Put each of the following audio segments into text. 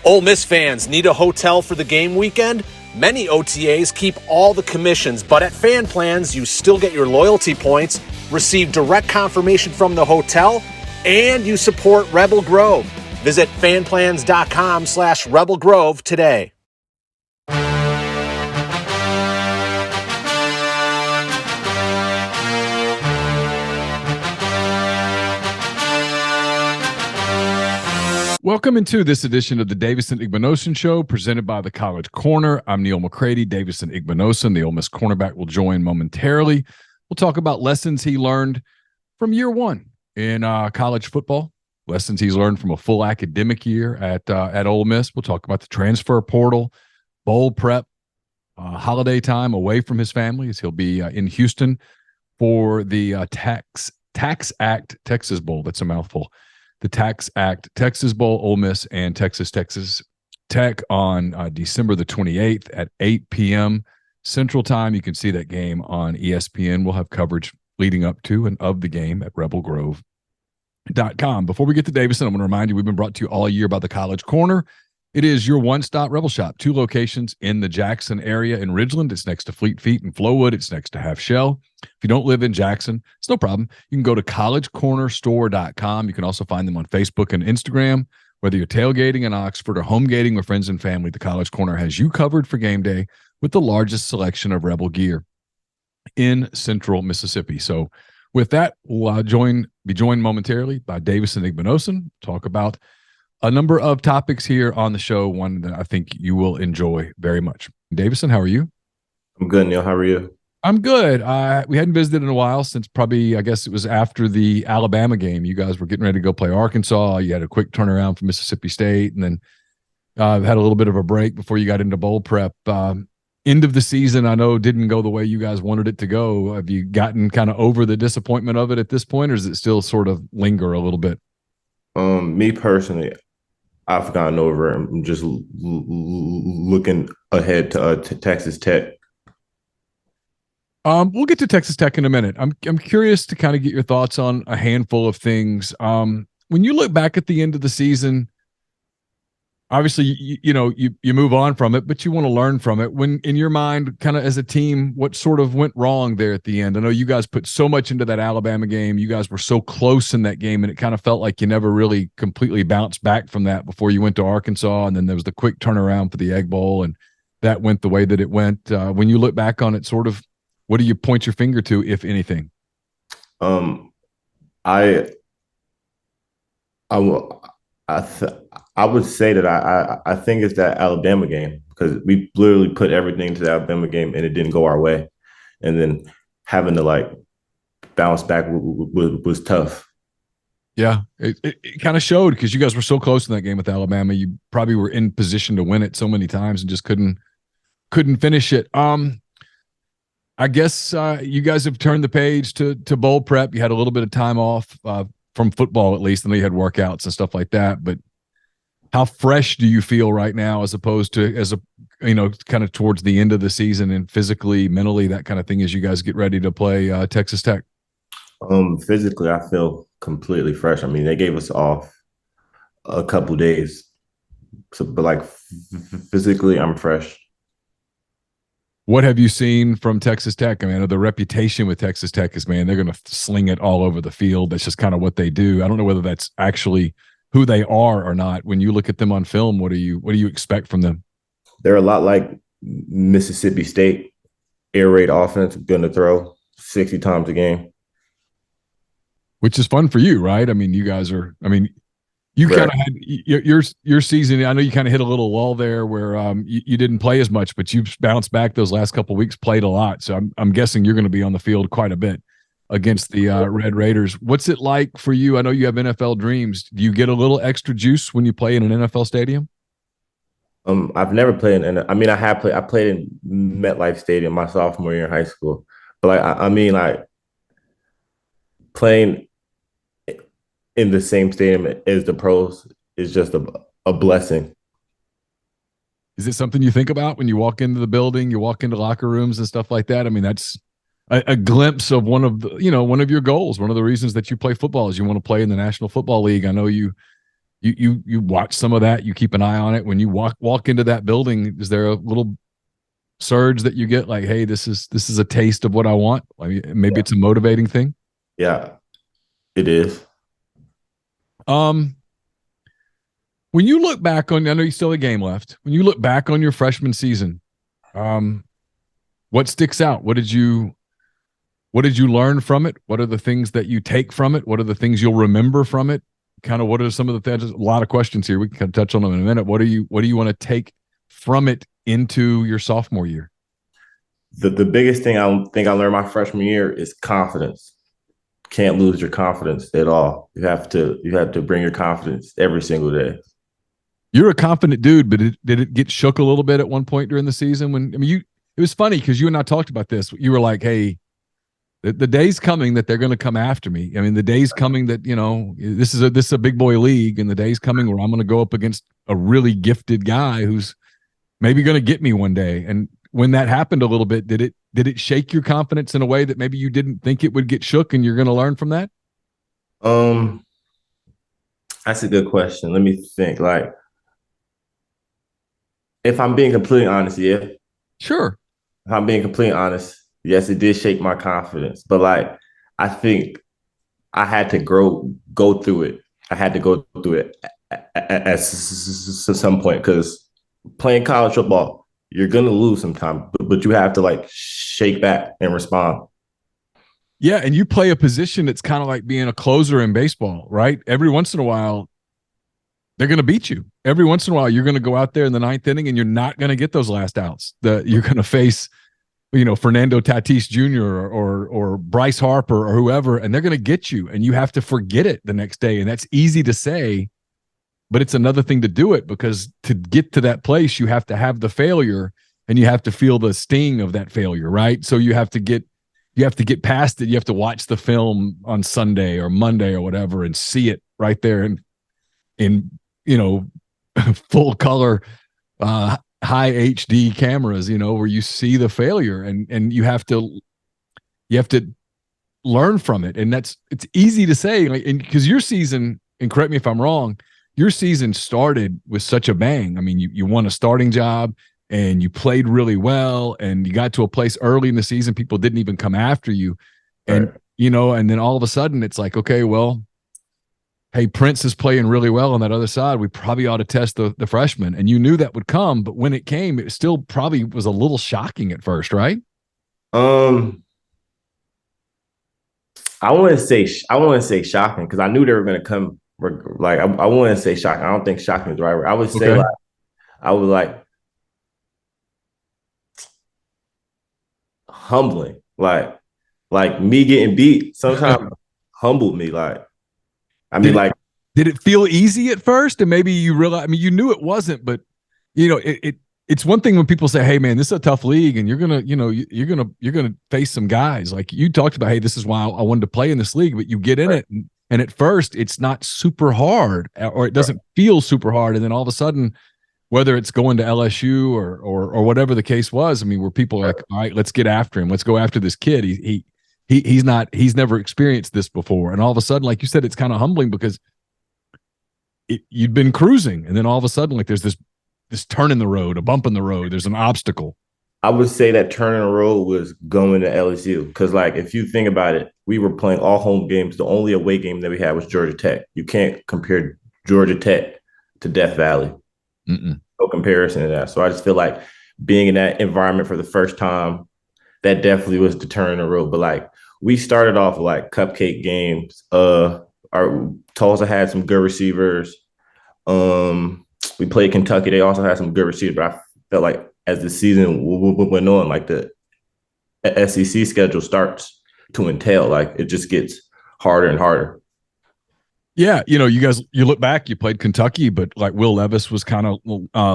Ole Miss fans need a hotel for the game weekend? Many OTAs keep all the commissions, but at Fan Plans, you still get your loyalty points, receive direct confirmation from the hotel, and you support Rebel Grove. Visit fanplans.com/Rebel Grove today. Welcome into this edition of the Davison Igbinosun Show, presented by the College Corner. I'm Neil McCready. Davison Igbinosun, the Ole Miss cornerback, will join momentarily. We'll talk about lessons he learned from year one in college football, lessons he's learned from a full academic year at Ole Miss. We'll talk about the transfer portal, bowl prep, holiday time away from his family, as he'll be in Houston for the Tax Act Texas Bowl. That's a mouthful. The Tax Act Texas Bowl, Ole Miss and Texas Tech on December the 28th at 8 p.m. Central Time. You can see that game on ESPN. We'll have coverage leading up to and of the game at rebelgrove.com. Before we get to Davison, I'm going to remind you we've been brought to you all year by the College Corner. It is your one-stop Rebel shop. 2 locations in the Jackson area in Ridgeland. It's next to Fleet Feet and Flowwood. It's next to Half Shell. If you don't live in Jackson, it's no problem. You can go to collegecornerstore.com. You can also find them on Facebook and Instagram. Whether you're tailgating in Oxford or home gating with friends and family, the College Corner has you covered for game day with the largest selection of Rebel gear in central Mississippi. So with that, we'll be joined momentarily by Davison Igbinosun. Talk about a number of topics here on the show, one that I think you will enjoy very much. Davison, how are you? I'm good, Neil. How are you? I'm good. We hadn't visited in a while since probably, I guess it was after the Alabama game. You guys were getting ready to go play Arkansas. You had a quick turnaround from Mississippi State, and then had a little bit of a break before you got into bowl prep. End of the season, I know, didn't go the way you guys wanted it to go. Have you gotten kind of over the disappointment of it at this point, or does it still sort of linger a little bit? Me personally, I've gotten over it. I'm just looking ahead to Texas Tech. We'll get to Texas Tech in a minute. I'm curious to kind of get your thoughts on a handful of things. When you look back at the end of the season, obviously you move on from it, but you want to learn from it. When in your mind, kind of as a team, what sort of went wrong there at the end? I know you guys put so much into that Alabama game. You guys were so close in that game, and it kind of felt like you never really completely bounced back from that before you went to Arkansas, and then there was the quick turnaround for the Egg Bowl, and that went the way that it went. When you look back on it, sort of, what do you point your finger to, if anything? I would say that I think it's that Alabama game, because we literally put everything into the Alabama game and it didn't go our way, and then having to bounce back was tough. Yeah, it kind of showed, because you guys were so close in that game with Alabama. You probably were in position to win it so many times and just couldn't finish it. I guess you guys have turned the page to bowl prep. You had a little bit of time off from football, at least, and then you had workouts and stuff like that. But how fresh do you feel right now, as opposed to kind of towards the end of the season, and physically, mentally, that kind of thing, as you guys get ready to play Texas Tech? Physically, I feel completely fresh. I mean, they gave us off a couple days, but physically, I'm fresh. What have you seen from Texas Tech? I mean, I know the reputation with Texas Tech is, man, they're going to sling it all over the field. That's just kind of what they do. I don't know whether that's actually who they are or not. When you look at them on film, what do you expect from them? They're a lot like Mississippi State. Air raid offense, going to throw 60 times a game. Which is fun for you, right? I mean, you guys are – I mean – you kind of had your season. I know you kind of hit a little lull there where you didn't play as much, but you've bounced back those last couple of weeks, played a lot. So I'm guessing you're going to be on the field quite a bit against the Red Raiders. What's it like for you? I know you have NFL dreams. Do you get a little extra juice when you play in an NFL stadium? I've never played I played in MetLife Stadium my sophomore year in high school, but playing in the same stadium as the pros is just a blessing. Is it something you think about when you walk into the building, you walk into locker rooms and stuff like that? I mean, that's a glimpse of one of your goals. One of the reasons that you play football is you want to play in the National Football League. I know you You watch some of that. You keep an eye on it. When you walk into that building, is there a little surge that you get like, hey, this is a taste of what I want? I mean, maybe it's a motivating thing. Yeah, it is. When you look back on, I know you still have a game left. When you look back on your freshman season, what sticks out? What did you learn from it? What are the things that you take from it? What are the things you'll remember from it? Kind of what are some of the things? A lot of questions here. We can kind of touch on them in a minute. What do you want to take from it into your sophomore year? The biggest thing I think I learned my freshman year is confidence. Can't lose your confidence at all. You have to bring your confidence every single day. You're a confident dude, but did it get shook a little bit at one point during the season? It was funny because you and I talked about this. You were like, hey, the day's coming that they're going to come after me. I mean, the day's coming that, this is a big boy league, and the day's coming where I'm going to go up against a really gifted guy who's maybe going to get me one day. And when that happened a little bit, did it shake your confidence in a way that maybe you didn't think it would get shook, and you're going to learn from that? That's a good question. Let me think. Like, if I'm being completely honest, yeah. Sure. If I'm being completely honest, yes, it did shake my confidence. But like, I think I had to go through it. I had to go through it at some point, because playing college football, you're gonna lose sometimes, but you have to like shake back and respond. Yeah, and you play a position that's kind of like being a closer in baseball, right? Every once in a while, they're going to beat you. Every once in a while, you're going to go out there in the ninth inning, and you're not going to get those last outs. You're going to face, Fernando Tatis Jr. or Bryce Harper or whoever, and they're going to get you, and you have to forget it the next day. And that's easy to say, but it's another thing to do it, because to get to that place, you have to have the failure, and you have to feel the sting of that failure, right? So you have to get past it. You have to watch the film on Sunday or Monday or whatever and see it right there in full color, high HD cameras, where you see the failure, and you have to learn from it. And it's easy to say, like, because your season, and correct me if I'm wrong, your season started with such a bang. I mean, you won a starting job, and you played really well, and you got to a place early in the season people didn't even come after you. And, right. And then all of a sudden it's like, okay, well, hey, Prince is playing really well on that other side. We probably ought to test the freshman. And you knew that would come, but when it came, it still probably was a little shocking at first, right? I want to say shocking, because I knew they were going to come. Like, I want to say shocking. I don't think shocking is the right word. I would say Okay. Humbling. Like me getting beat sometimes humbled me. Like, I mean, did it feel easy at first? And maybe you realize, I mean, you knew it wasn't, but it's one thing when people say, hey man, this is a tough league, and you're going to face some guys. Like you talked about, hey, this is why I wanted to play in this league, but you get in it, and at first it's not super hard, or it doesn't feel super hard. And then all of a sudden, whether it's going to LSU or whatever the case was, I mean, where people are like, all right, let's get after him. Let's go after this kid. He's never experienced this before. And all of a sudden, like you said, it's kind of humbling, because you'd been cruising, and then all of a sudden, like, there's this turn in the road, a bump in the road, there's an obstacle. I would say that turn in the road was going to LSU, because, like, if you think about it, we were playing all home games. The only away game that we had was Georgia Tech. You can't compare Georgia Tech to Death Valley. Mm-mm. No comparison to that. So I just feel like being in that environment for the first time, that definitely was the turn in the road. But like, we started off like cupcake games. Our Tulsa had some good receivers. We played Kentucky. They also had some good receivers. But I felt like as the season went on, like the SEC schedule starts to entail, like it just gets harder and harder. Yeah, you look back, you played Kentucky, but like Will Levis was kind of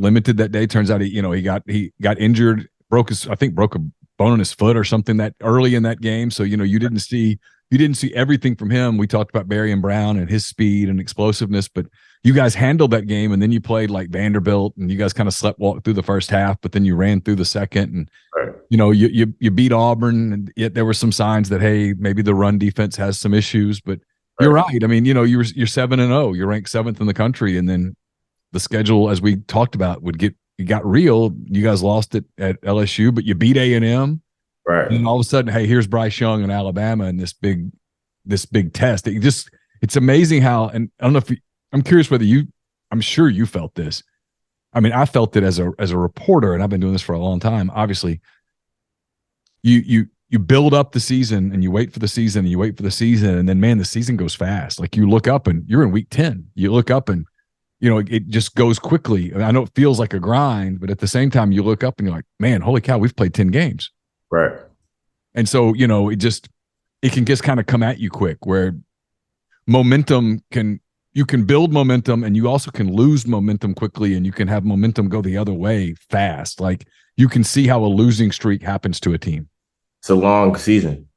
limited that day. Turns out he got injured, broke a bone in his foot or something that early in that game. So you didn't see everything from him. We talked about Barry and Brown and his speed and explosiveness, but you guys handled that game, and then you played like Vanderbilt, and you guys kind of sleptwalked through the first half, but then you ran through the second, and right. You beat Auburn, and yet there were some signs that, hey, maybe the run defense has some issues, but You're right. I mean, you're 7-0. You're ranked 7th in the country, and then the schedule, as we talked about, it got real. You guys lost it at LSU, but you beat A&M. Right. And all of a sudden, hey, here's Bryce Young in Alabama in this big test. It's amazing how, and I don't know I'm curious whether I'm sure you felt this. I mean, I felt it as a reporter, and I've been doing this for a long time. Obviously, you build up the season and you wait for the season and you wait for the season, and then man, the season goes fast. Like you look up and you're in week 10. You look up and it just goes quickly. I know it feels like a grind, but at the same time, you look up and you're like, man, holy cow, we've played 10 games. Right. And so, it can just kind of come at you quick, where you can build momentum, and you also can lose momentum quickly, and you can have momentum go the other way fast. Like you can see how a losing streak happens to a team. It's a long season.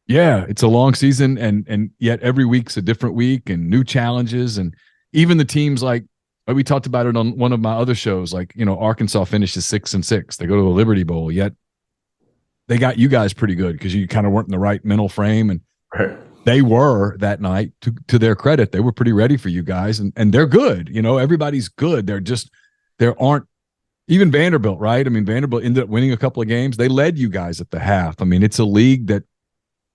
Yeah, it's a long season, and yet every week's a different week and new challenges. And even the teams like we talked about it on one of my other shows, like, Arkansas finishes 6-6. They go to the Liberty Bowl, yet they got you guys pretty good because you kind of weren't in the right mental frame. And they were that night, to their credit. They were pretty ready for you guys, and they're good. Everybody's good. There aren't even Vanderbilt, right? I mean, Vanderbilt ended up winning a couple of games. They led you guys at the half. I mean, it's a league that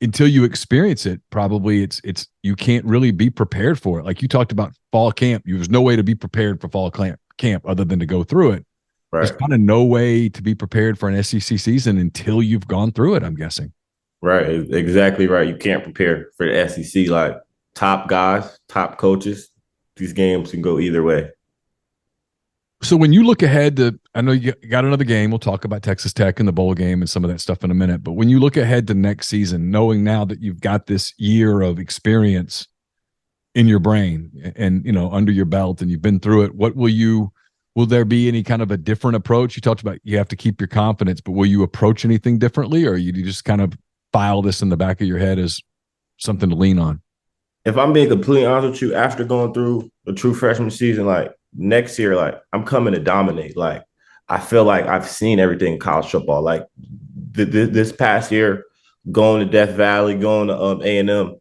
until you experience it, probably it's you can't really be prepared for it. Like you talked about fall camp. There's no way to be prepared for fall camp other than to go through it. Right. There's kind of no way to be prepared for an SEC season until you've gone through it, I'm guessing. Right. Exactly right. You can't prepare for the SEC. Like top guys, top coaches, these games can go either way. So when you look ahead to, I know you got another game. We'll talk about Texas Tech and the bowl game and some of that stuff in a minute. But when you look ahead to next season, knowing now that you've got this year of experience in your brain and, under your belt, and you've been through it, will there be any kind of a different approach? You talked about you have to keep your confidence, but will you approach anything differently, or you just kind of file this in the back of your head as something to lean on? If I'm being completely honest with you, after going through a true freshman season, like next year, like I'm coming to dominate. Like I feel like I've seen everything in college football. Like this past year, going to Death Valley, going to A&M,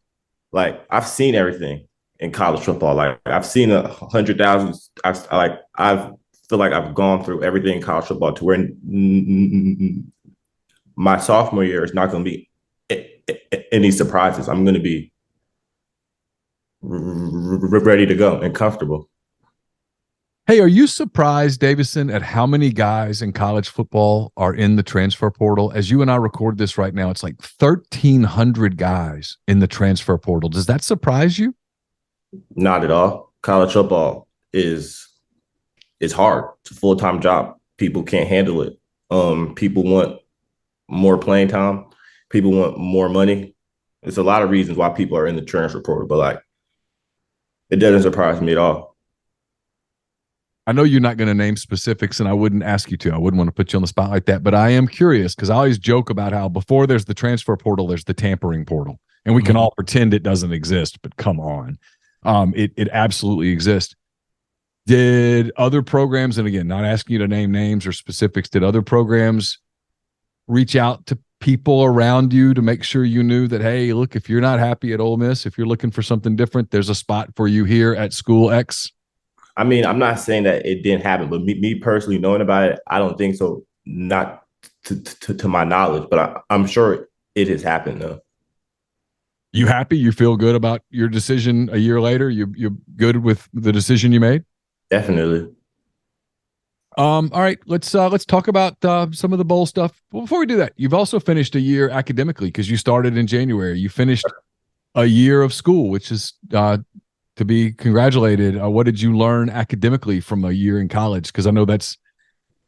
like I've seen everything in college football. Like I've seen 100,000. I feel like I've gone through everything in college football to where my sophomore year is not going to be any surprises. I'm going to be ready to go and comfortable. Hey, are you surprised, Davison, at how many guys in college football are in the transfer portal? As you and I record this right now, it's like 1,300 guys in the transfer portal. Does that surprise you? Not at all. College football is hard. It's a full-time job. People can't handle it. People want more playing time. People want more money. It's a lot of reasons why people are in the transfer portal, but like it doesn't surprise me at all. I know you're not going to name specifics, and I wouldn't ask you to. I wouldn't want to put you on the spot like that, but I am curious because I always joke about how before there's the transfer portal, there's the tampering portal, and we can all pretend it doesn't exist, but come on. It absolutely exists. Did other programs, and again, not asking you to name names or specifics, did other programs reach out to people around you to make sure you knew that, hey, look, if you're not happy at Ole Miss, if you're looking for something different, there's a spot for you here at School X? I mean, I'm not saying that it didn't happen, but me personally knowing about it, I don't think so. Not to my knowledge, but I'm sure it has happened though. You happy? You feel good about your decision a year later? You're good with the decision you made? Definitely. All right, let's talk about some of the bowl stuff. Well, before we do that, you've also finished a year academically because you started in January. You finished a year of school, which is to be congratulated. What did you learn academically from a year in college? Because I know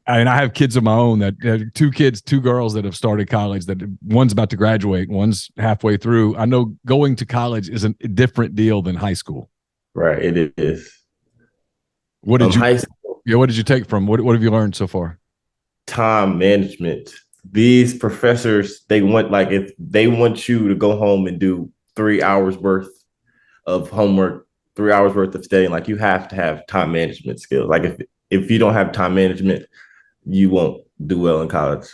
I have kids of my own that two girls that have started college, that one's about to graduate, one's halfway through. I know going to college is a different deal than high school. Right, it is. What did what did you take from? What have you learned so far? Time management. These professors, if they want you to go home and do 3 hours worth of homework, 3 hours worth of studying, like you have to have time management skills. Like if you don't have time management, you won't do well in college.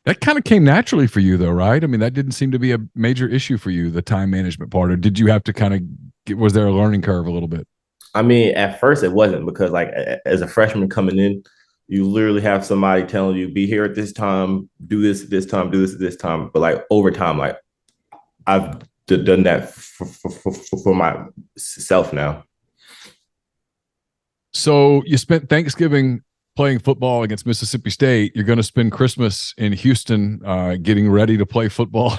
That kind of came naturally for you, though, right? I mean, that didn't seem to be a major issue for you, the time management part, or did you have to kind of was there a learning curve a little bit? I mean, at first it wasn't because like as a freshman coming in, you literally have somebody telling you be here at this time, do this at this time, do this at this time. But like over time, like I've done that for myself now. So you spent Thanksgiving playing football against Mississippi State. You're going to spend Christmas in Houston, getting ready to play football.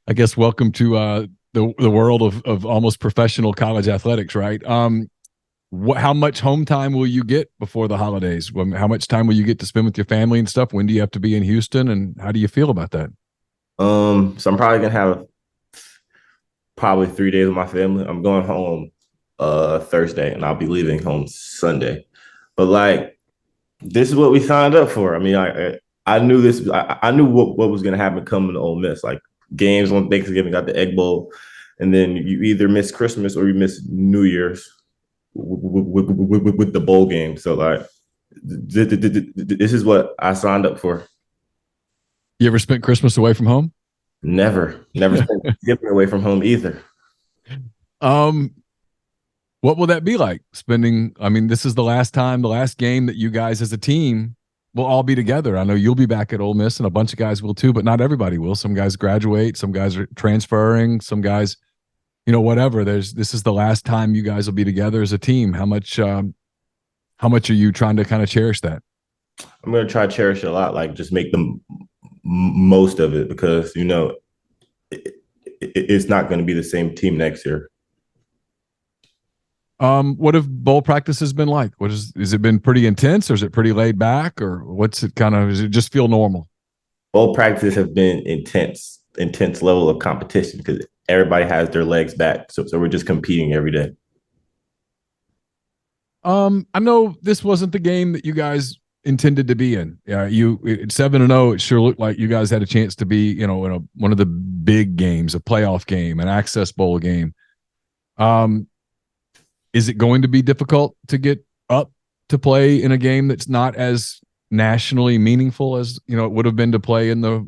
I guess welcome to the world of almost professional college athletics, right? How much home time will you get before the holidays? How much time will you get to spend with your family and stuff? When do you have to be in Houston, and how do you feel about that? So I'm probably gonna have probably 3 days with my family. I'm going home Thursday, and I'll be leaving home Sunday. But like, this is what we signed up for. I mean, I knew this. I knew what was gonna happen coming to Ole Miss. Like games on Thanksgiving, got the Egg Bowl, and then you either miss Christmas or you miss New Year's with the bowl game. So like, this is what I signed up for. You ever spent Christmas away from home? Never spent Thanksgiving away from home either. What will that be like spending? I mean, this is the last game that you guys as a team will all be together. I know you'll be back at Ole Miss and a bunch of guys will too, but not everybody will. Some guys graduate, some guys are transferring, some guys, whatever. This is the last time you guys will be together as a team. How much are you trying to kind of cherish that? I'm going to try to cherish it a lot, like just make the most of it because, it's not going to be the same team next year. What have bowl practices been like? Is it been pretty intense or is it pretty laid back or what's it does it just feel normal? Bowl practices have been intense level of competition because everybody has their legs back. So we're just competing every day. I know this wasn't the game that you guys intended to be in. You 7-0. It sure looked like you guys had a chance to be, in one of the big games, a playoff game, an Access Bowl game. Is it going to be difficult to get up to play in a game that's not as nationally meaningful as it would have been to play in the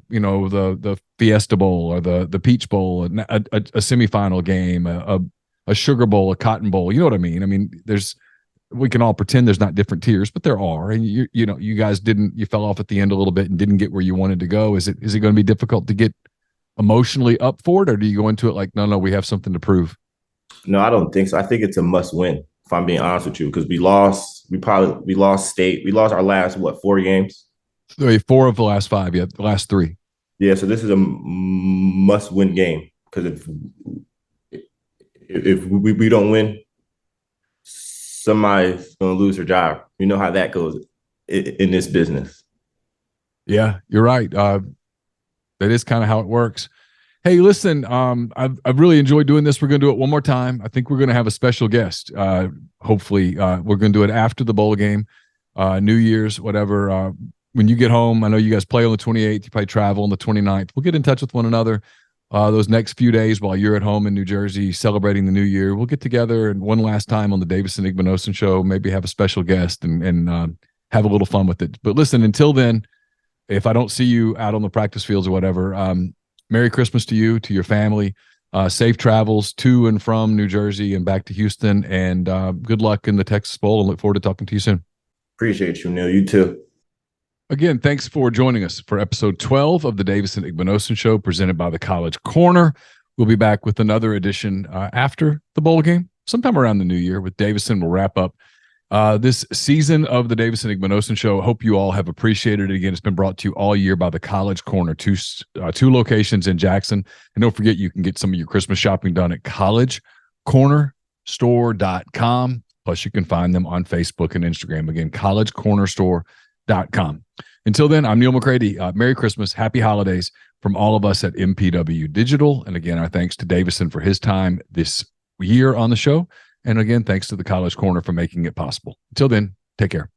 Fiesta Bowl or the Peach Bowl, a semifinal game, a Sugar Bowl, a Cotton Bowl? You know what I mean? I mean, we can all pretend there's not different tiers, but there are. And you guys you fell off at the end a little bit and didn't get where you wanted to go. Is it going to be difficult to get emotionally up for it, or do you go into it like, no, we have something to prove? No, I don't think so. I think it's a must win, if I'm being honest with you, because we lost state. We lost our last, 4 games? 4 of the last 5, yeah, the last 3. Yeah, so this is a must win game because if we don't win, somebody's going to lose their job. You know how that goes in this business. Yeah, you're right. That is kind of how it works. Hey, listen, I've really enjoyed doing this. We're going to do it one more time. I think we're going to have a special guest. Hopefully, we're going to do it after the bowl game, New Year's, whatever. When you get home, I know you guys play on the 28th. You probably travel on the 29th. We'll get in touch with one another those next few days while you're at home in New Jersey celebrating the new year. We'll get together and one last time on the Davison Igbinosun show, maybe have a special guest and have a little fun with it. But listen, until then, if I don't see you out on the practice fields or whatever, Merry Christmas to you, to your family. Safe travels to and from New Jersey and back to Houston. And good luck in the Texas Bowl, and look forward to talking to you soon. Appreciate you, Neil. You too. Again, thanks for joining us for episode 12 of the Davison Igbinosun Show, presented by the College Corner. We'll be back with another edition after the bowl game, sometime around the new year with Davison. We'll wrap up this season of the Davison Igbinosun Show. Hope you all have appreciated it. Again, it's been brought to you all year by the College Corner, two locations in Jackson. And don't forget, you can get some of your Christmas shopping done at collegecornerstore.com. Plus, you can find them on Facebook and Instagram. Again, collegecornerstore.com. Until then, I'm Neil McCready. Merry Christmas. Happy holidays from all of us at MPW Digital. And again, our thanks to Davison for his time this year on the show. And again, thanks to the College Corner for making it possible. Until then, take care.